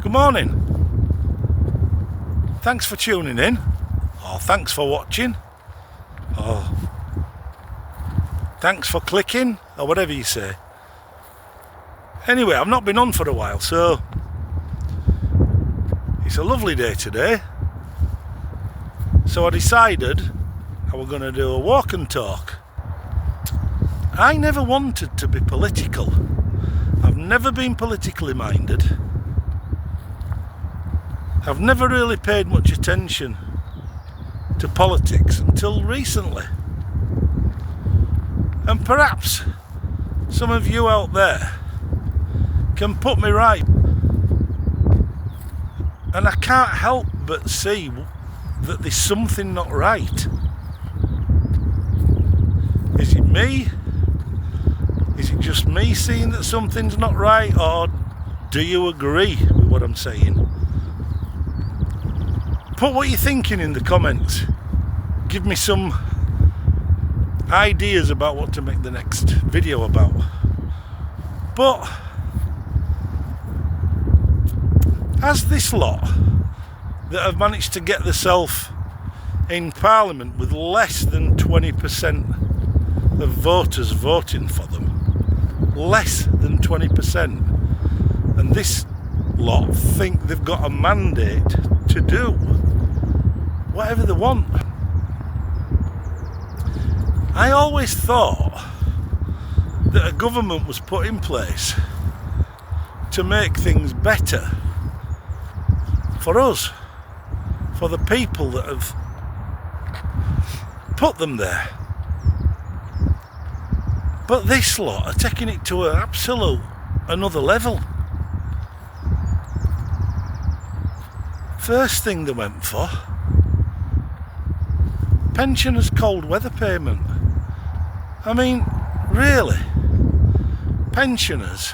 Good morning. Thanks for tuning in, or thanks for watching, or thanks for clicking, or whatever you say. Anyway, I've not been on for a while, so it's a lovely day today. So I decided I was going to do a walk and talk. I never wanted to be political. I've never been politically minded. I've never really paid much attention to politics until recently. And perhaps some of you out there can put me right. And I can't help but see that there's something not right. Is it me? Is it just me seeing that something's not right, or do you agree with what I'm saying? Put what you're thinking in the comments. Give me some ideas about what to make the next video about. But as this lot that have managed to get themselves in Parliament with less than 20% of voters voting for them, less than 20%, and this lot think they've got a mandate to do whatever they want. I always thought that a government was put in place to make things better for us, for the people that have put them there. But this lot are taking it to an absolute another level. First thing they went for, pensioners' cold weather payment. I mean, really? Pensioners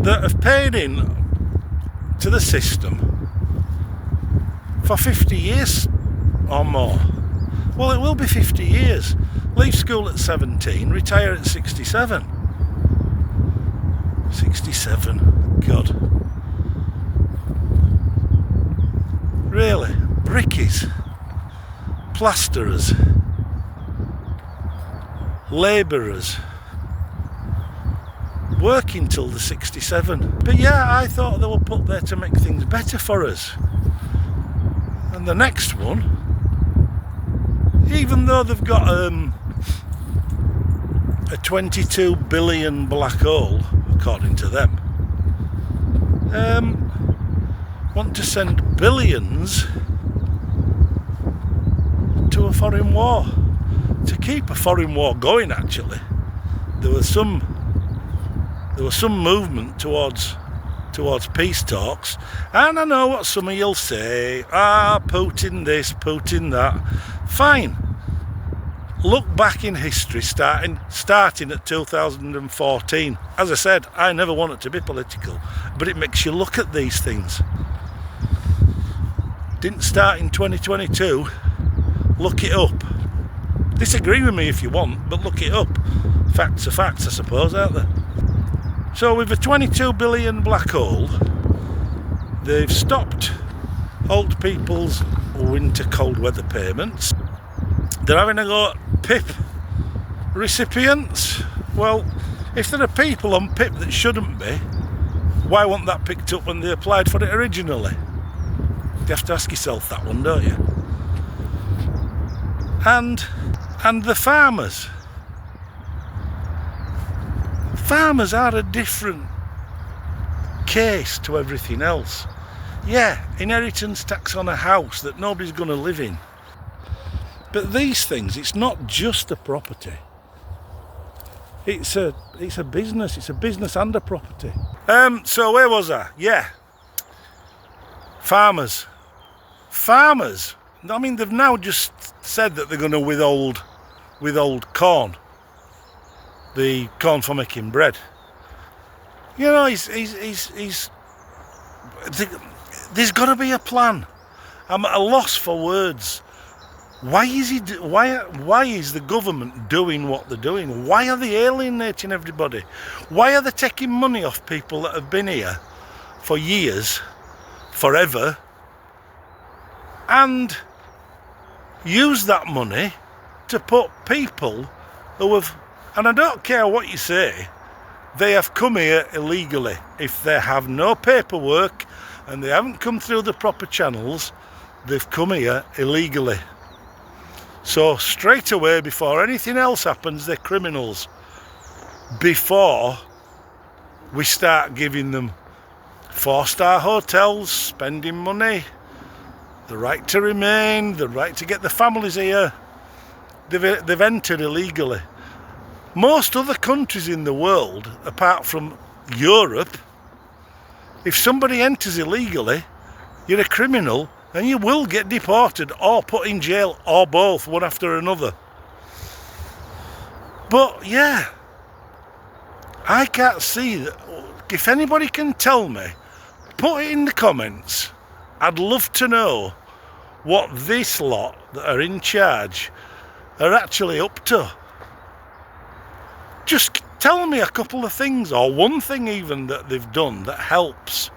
that have paid in to the system for 50 years or more. Well, it will be 50 years. Leave school at 17, retire at 67. 67, God. Really? Brickies, plasterers, labourers, working till the 67. But yeah, I thought they were put there to make things better for us. And the next one, even though they've got a 22 billion black hole, according to them, want to send billions to a foreign war, to keep a foreign war going. Actually, there was some movement towards peace talks, and I know what some of you'll say, Putin this, Putin that. Fine. Look back in history, starting at 2014. As I said, I never wanted to be political, but it makes you look at these things. Didn't start in 2022. Look it up. Disagree with me if you want, but look it up. Facts are facts, I suppose, aren't they? So with a 22 billion black hole, they've stopped old people's winter cold weather payments. They're having a go at PIP recipients. Well, if there are people on PIP that shouldn't be, why wasn't that picked up when they applied for it originally? You have to ask yourself that one, don't you? And the farmers. Farmers are a different case to everything else. Yeah, inheritance tax on a house that nobody's going to live in. But these things, it's not just a property. It's a business. It's a business and a property. So where was I? Yeah. Farmers. I mean, they've now just said that they're going to withhold corn. The corn for making bread. You know, there's got to be a plan. I'm at a loss for words. Why is the government doing what they're doing? Why are they alienating everybody? Why are they taking money off people that have been here for years, forever, and use that money to put people who have, and I don't care what you say, they have come here illegally. If they have no paperwork and they haven't come through the proper channels, they've come here illegally. So straight away, before anything else happens, they're criminals. Before we start giving them 4-star hotels, spending money, the right to remain, the right to get the families here, they've entered illegally. Most other countries in the world, apart from Europe, if somebody enters illegally, you're a criminal and you will get deported or put in jail, or both, one after another. But yeah, I can't see that. If anybody can tell me, put it in the comments. I'd love to know what this lot that are in charge are actually up to. Just tell me a couple of things, or one thing even that they've done that helps,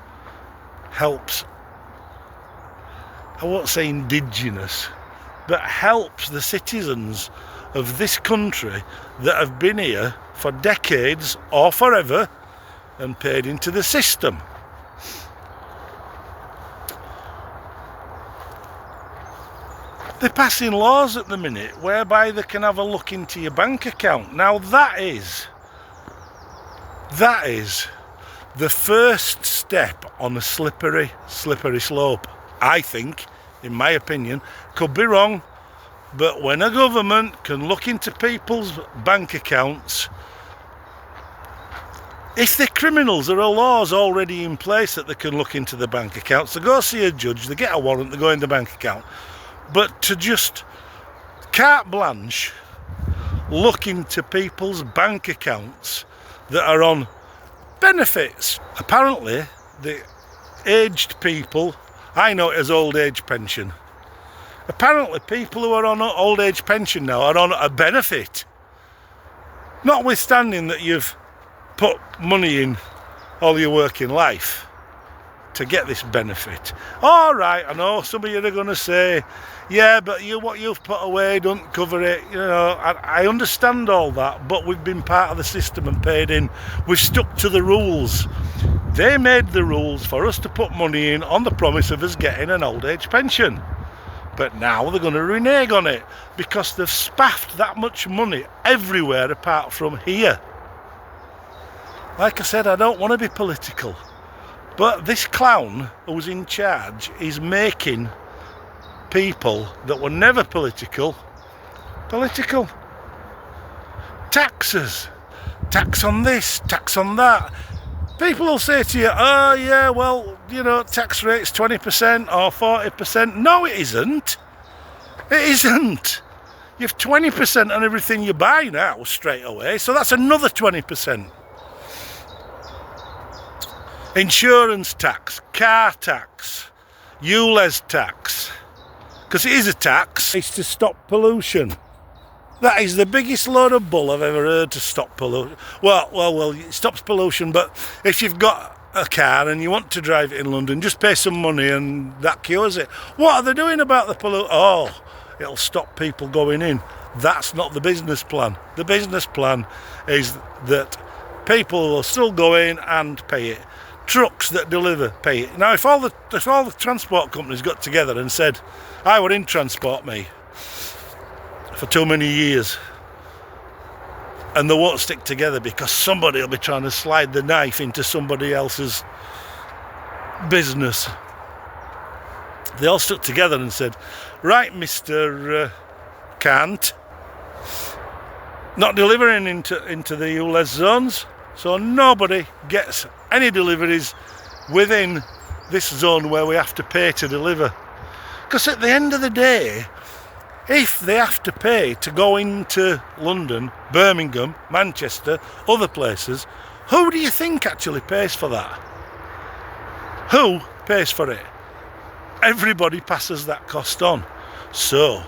I won't say indigenous, but helps the citizens of this country that have been here for decades or forever and paid into the system. They're passing laws at the minute whereby they can have a look into your bank account. Now that is the first step on a slippery slope, I think, in my opinion. Could be wrong, but when a government can look into people's bank accounts, if they're criminals, there are laws already in place that they can look into the bank accounts. They go see a judge, they get a warrant, they go in the bank account. But to just carte blanche look into people's bank accounts that are on benefits. Apparently, the aged people, I know it as old age pension. Apparently, people who are on old age pension now are on a benefit. Notwithstanding that you've put money in all your working life to get this benefit. All right, I know some of you are going to say, yeah, but what you've put away don't cover it. You know, I understand all that, but we've been part of the system and paid in. We've stuck to the rules. They made the rules for us to put money in on the promise of us getting an old age pension. But now they're going to renege on it because they've spaffed that much money everywhere apart from here. Like I said, I don't want to be political, but this clown who's in charge is making people that were never political. Taxes, tax on this, tax on that. People will say to you, oh yeah, well, you know, tax rate's 20% or 40%. No, it isn't. It isn't. You've 20% on everything you buy now straight away, so that's another 20%. Insurance tax, car tax, ULEZ tax, because it is a tax. It's to stop pollution. That is the biggest load of bull I've ever heard, to stop pollution. Well, it stops pollution, but if you've got a car and you want to drive it in London, just pay some money and that cures it. What are they doing about the pollution? Oh, it'll stop people going in. That's not the business plan. The business plan is that people will still go in and pay it. Trucks that deliver pay it. Now, if all the transport companies got together and said, I were in transport, me, for too many years, and they won't stick together because somebody will be trying to slide the knife into somebody else's business. They all stuck together and said, right, Mr. Can't, not delivering into the ULEZ zones, so nobody gets any deliveries within this zone where we have to pay to deliver. Because at the end of the day, if they have to pay to go into London, Birmingham, Manchester, other places, who do you think actually pays for that? Who pays for it? Everybody passes that cost on. So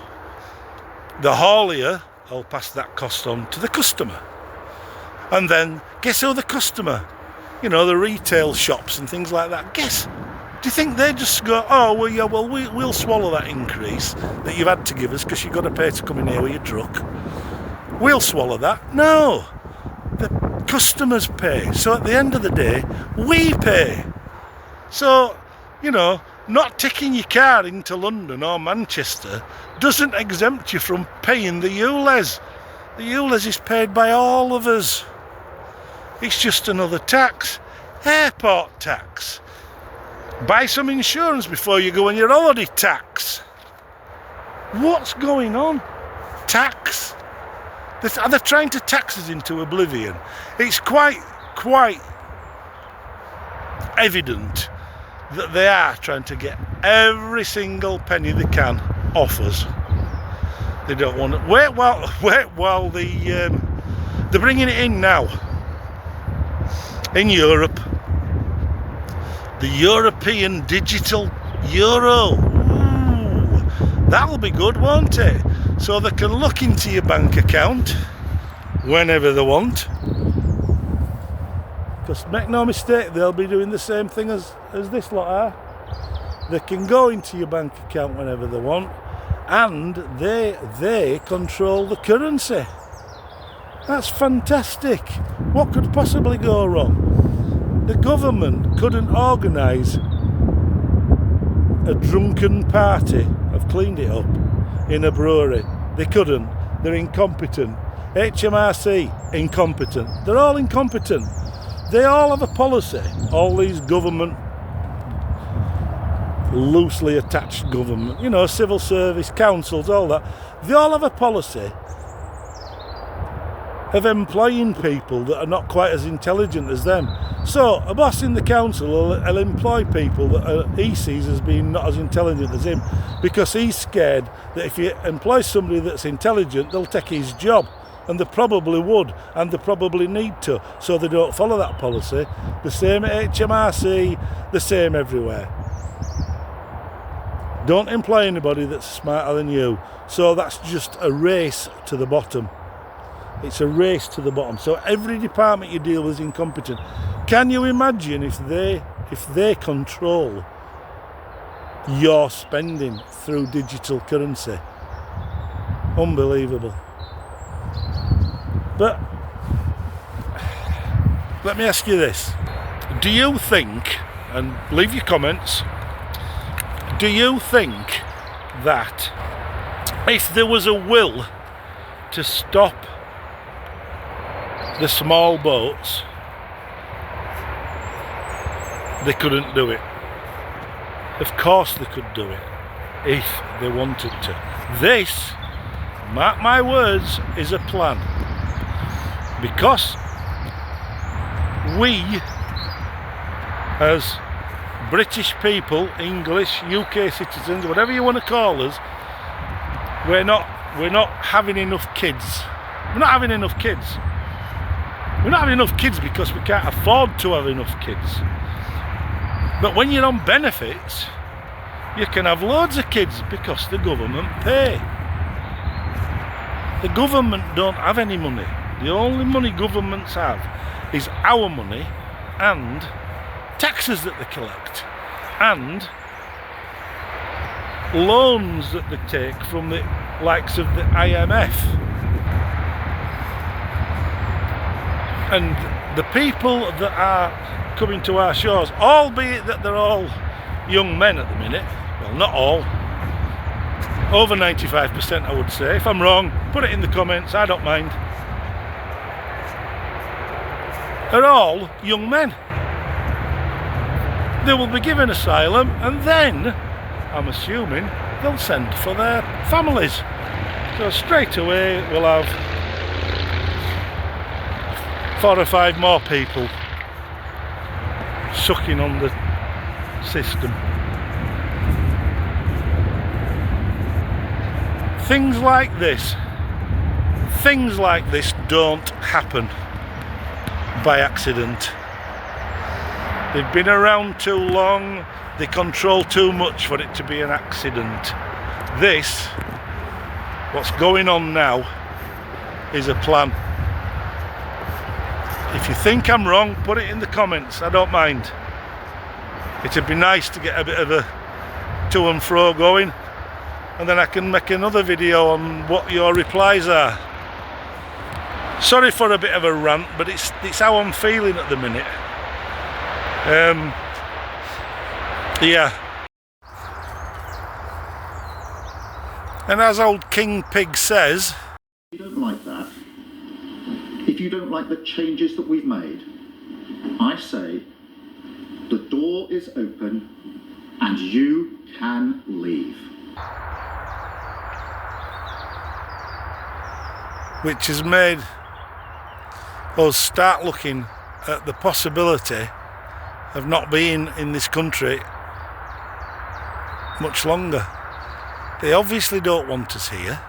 the haulier will pass that cost on to the customer. And then guess who the customer you know, the retail shops and things like that. Guess, do you think they just go, oh, well, yeah, well, we'll swallow that increase that you've had to give us because you've got to pay to come in here with your truck? We'll swallow that. No, the customers pay. So at the end of the day, we pay. So, you know, not taking your car into London or Manchester doesn't exempt you from paying the ULEZ. The ULEZ is paid by all of us. It's just another tax. Airport tax. Buy some insurance before you go on your holiday tax. What's going on? Tax. They're trying to tax us into oblivion. It's quite evident that they are trying to get every single penny they can off us. They don't want to wait while they're bringing it in now. In Europe, the European digital euro. Ooh, that'll be good, won't it? So they can look into your bank account whenever they want. Because make no mistake, they'll be doing the same thing as this lot are. They can go into your bank account whenever they want, and they control the currency. That's fantastic. What could possibly go wrong? The government couldn't organise a drunken party. I've cleaned it up in a brewery. They couldn't. They're incompetent. HMRC, incompetent. They're all incompetent. They all have a policy. All these government, loosely attached government, you know, civil service, councils, all that. They all have a policy of employing people that are not quite as intelligent as them. So a boss in the council will employ people that he sees as being not as intelligent as him, because he's scared that if you employ somebody that's intelligent, they'll take his job. And they probably would, and they probably need to, so they don't follow that policy. The same at HMRC, the same everywhere. Don't employ anybody that's smarter than you. So that's just a race to the bottom. It's a race to the bottom. So every department you deal with is incompetent. Can you imagine if they control your spending through digital currency? Unbelievable. But let me ask you this. Do you think, and leave your comments, do you think that if there was a will to stop the small boats, they couldn't do it? Of course they could do it if they wanted to. This, mark my words, is a plan. Because we, as British people, English, UK citizens, whatever you want to call us, we're not having enough kids. We're not having enough kids. We're not having enough kids because we can't afford to have enough kids. But when you're on benefits, you can have loads of kids because the government pay. The government don't have any money. The only money governments have is our money and taxes that they collect and loans that they take from the likes of the IMF. And the people that are coming to our shores, albeit that they're all young men at the minute, well, not all, over 95% I would say. If I'm wrong, put it in the comments, I don't mind. Are all young men. They will be given asylum, and then, I'm assuming, they'll send for their families. So straight away we'll have 4 or 5 more people sucking on the system. Things like this don't happen by accident. They've been around too long, they control too much for it to be an accident. This, what's going on now, is a plan. If you think I'm wrong, put it in the comments, I don't mind. It'd be nice to get a bit of a to and fro going, and then I can make another video on what your replies are. Sorry for a bit of a rant, but it's how I'm feeling at the minute. Yeah. And as old King Pig says, if you don't like that, if you don't like the changes that we've made, I say the door is open and you can leave. Which has made us start looking at the possibility of not being in this country much longer. They obviously don't want us here.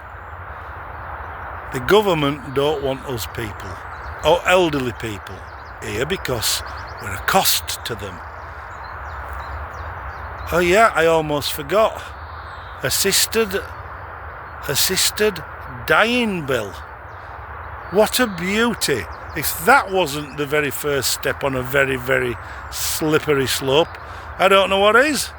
The government don't want us people, or elderly people, here because we're a cost to them. Oh yeah, I almost forgot. Assisted dying bill. What a beauty. If that wasn't the very first step on a very, very slippery slope, I don't know what is.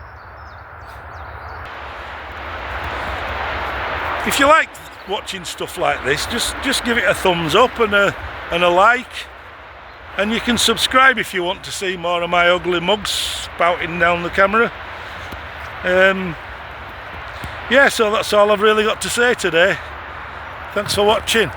If you like watching stuff like this, just give it a thumbs up and a like, and you can subscribe if you want to see more of my ugly mugs spouting down the camera. Yeah, so that's all I've really got to say today. Thanks for watching.